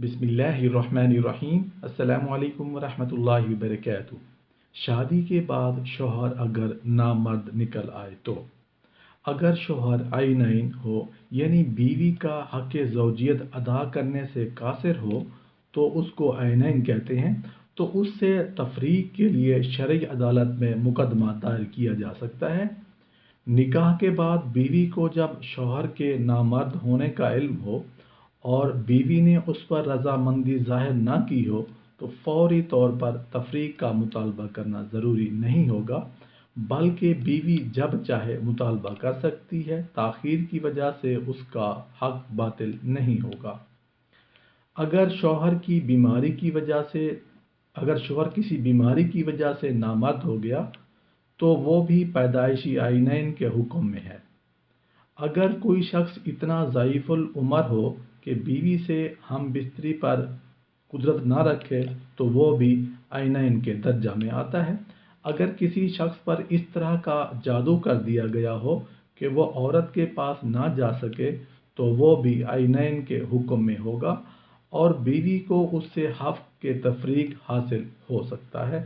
बिस्मिल्लाहिर्रहमानिर्रहीम। अस्सलाम वालेकुम वरहमतुल्लाहि वबरकातुहू। शादी के बाद शौहर अगर नामर्द निकल आए तो अगर शौहर आइनैन हो यानी बीवी का हक़ ज़ौजियत अदा करने से कासिर हो तो उसको आइनैन कहते हैं। तो उससे तफरीक के लिए शरई अदालत में मुकदमा दायर किया जा सकता है। निकाह के बाद बीवी को जब शौहर के नामर्द होने का इल्म हो और बीवी ने उस पर रजामंदी जाहिर ना की हो तो फौरी तौर पर तफरीक का मुतालबा करना ज़रूरी नहीं होगा, बल्कि बीवी जब चाहे मुतालबा कर सकती है। ताख़ीर की वजह से उसका हक बातिल नहीं होगा। अगर शौहर किसी बीमारी की वजह से नामर्द हो गया तो वो भी पैदाइशी आइनैन के हुक्म में है। अगर कोई शख्स इतना ज़ईफ़ुल उमर हो कि बीवी से हम बिस्तरी पर कुदरत ना रखे तो वो भी आइनैन के दर्जा में आता है। अगर किसी शख्स पर इस तरह का जादू कर दिया गया हो कि वो औरत के पास ना जा सके तो वो भी आइनैन के हुक्म में होगा और बीवी को उससे हक़ के तफरीक हासिल हो सकता है।